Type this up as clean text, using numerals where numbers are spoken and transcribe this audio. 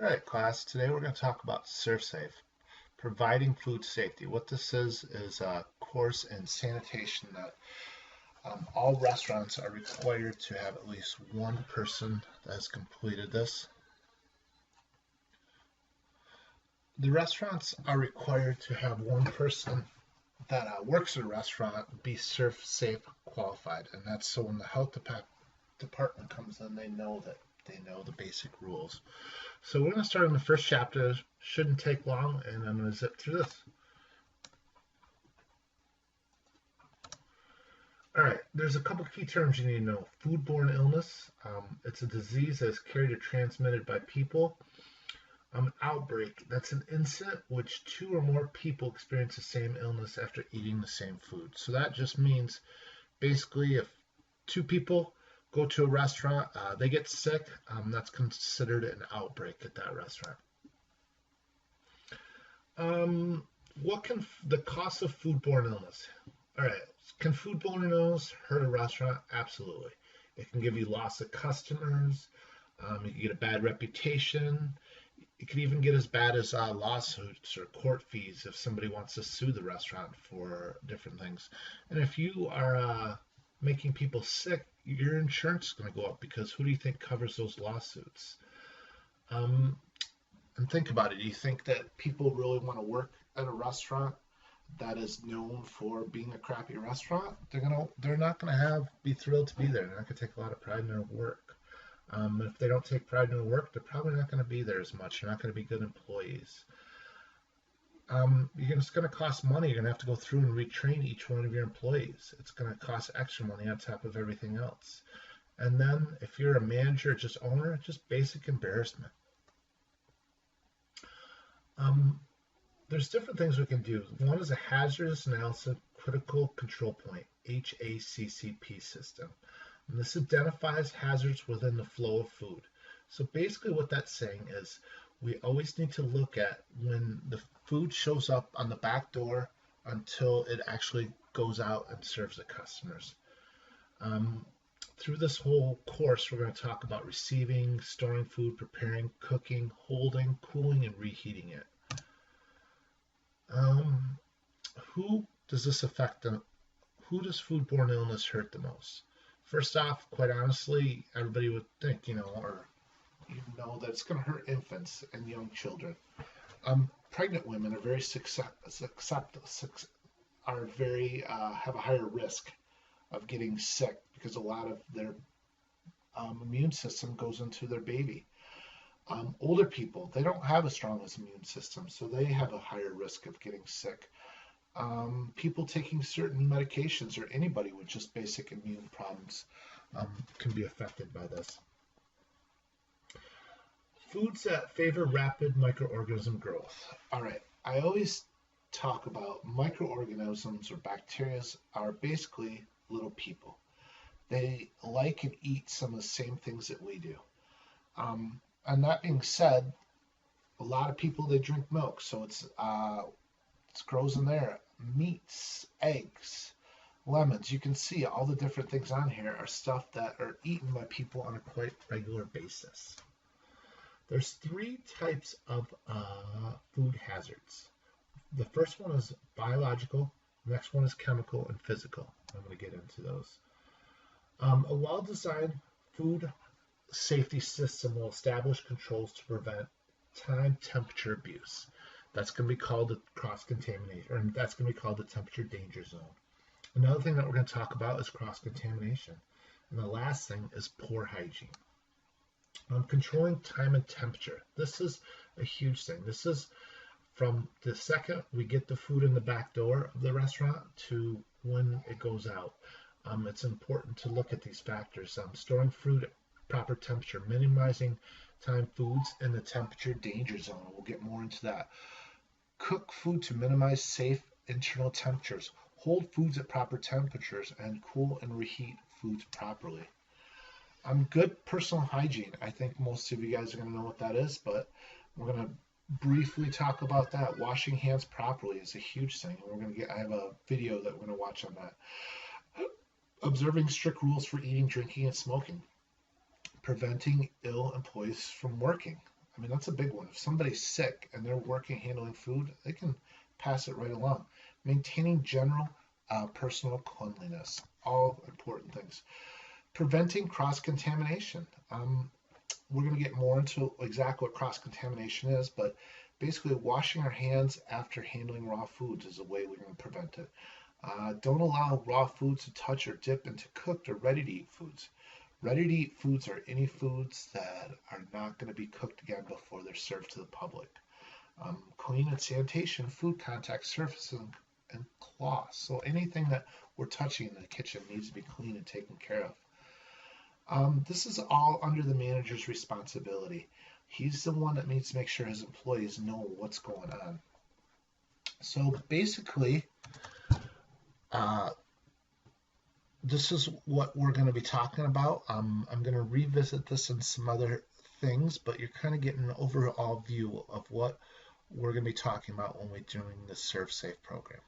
All right, class. Today we're going to talk about ServSafe, providing food safety. What this is a course in sanitation that all restaurants are required to have at least one person that has completed this. The restaurants are required to have one person that works at a restaurant be ServSafe qualified, and that's so when the health department comes in, they know the basic rules. So we're going to start in the first chapter. Shouldn't take long, and I'm going to zip through this. All right, there's a couple key terms you need to know. Foodborne illness, it's a disease that is carried or transmitted by people. An outbreak, that's an incident which two or more people experience the same illness after eating the same food. So that just means basically if two people go to a restaurant, they get sick, that's considered an outbreak at that restaurant. What can the cost of foodborne illness? All right, can foodborne illness hurt a restaurant? Absolutely. It can give you loss of customers. You can get a bad reputation. It could even get as bad as lawsuits or court fees if somebody wants to sue the restaurant for different things. And if you are making people sick, your insurance is going to go up because who do you think covers those lawsuits? Um, and think about it. Do you think that people really want to work at a restaurant that is known for being a crappy restaurant? They're not gonna be thrilled to be there. They're not gonna take a lot of pride in their work. If they don't take pride in their work, they're probably not gonna be there as much. They're not gonna be good employees. It's gonna cost money. You're gonna have to go through and retrain each one of your employees. It's gonna cost extra money on top of everything else. And then if you're a manager, just owner, just basic embarrassment. Um, there's different things we can do. One is a hazardous analysis critical control point, HACCP system. And this identifies hazards within the flow of food. So basically what that's saying is we always need to look at when the food shows up on the back door until it actually goes out and serves the customers. Through this whole course, we're going to talk about receiving, storing food, preparing, cooking, holding, cooling, and reheating it. Um, who does this affect? Who does foodborne illness hurt the most? First off, quite honestly, everybody would think, or that it's going to hurt infants and young children. Pregnant women are have a higher risk of getting sick because a lot of their immune system goes into their baby. Older people, they don't have a strong immune system, so they have a higher risk of getting sick. People taking certain medications or anybody with just basic immune problems can be affected by this. Foods that favor rapid microorganism growth. All right, I always talk about microorganisms or bacteria are basically little people. They like and eat some of the same things that we do. And that being said, a lot of people they drink milk, so it grows in there. Meats, eggs, lemons. You can see all the different things on here are stuff that are eaten by people on a quite regular basis. There's three types of food hazards. The first one is biological. The next one is chemical and physical. I'm going to get into those. A well-designed food safety system will establish controls to prevent time temperature abuse. That's going to be called the cross-contamination, or that's going to be called the temperature danger zone. Another thing that we're going to talk about is cross-contamination. And the last thing is poor hygiene. Controlling time and temperature. This is a huge thing. This is from the second we get the food in the back door of the restaurant to when it goes out. It's important to look at these factors. Storing food at proper temperature, minimizing time foods in the temperature danger zone. We'll get more into that. Cook food to minimize safe internal temperatures. Hold foods at proper temperatures and cool and reheat foods properly. Good personal hygiene. I think most of you guys are going to know what that is, but we're going to briefly talk about that. Washing hands properly is a huge thing. I have a video that we're going to watch on that. Observing strict rules for eating, drinking, and smoking. Preventing ill employees from working. I mean, that's a big one. If somebody's sick and they're working handling food, they can pass it right along. Maintaining general personal cleanliness, all important things. Preventing cross-contamination. We're going to get more into exactly what cross-contamination is, but basically washing our hands after handling raw foods is a way we're going to prevent it. Don't allow raw foods to touch or dip into cooked or ready-to-eat foods. Ready-to-eat foods are any foods that are not going to be cooked again before they're served to the public. Clean and sanitation, food contact surfaces, and cloths. So anything that we're touching in the kitchen needs to be clean and taken care of. This is all under the manager's responsibility. He's the one that needs to make sure his employees know what's going on. So basically, this is what we're going to be talking about. I'm going to revisit this and some other things, but you're kind of getting an overall view of what we're going to be talking about when we're doing the ServSafe program.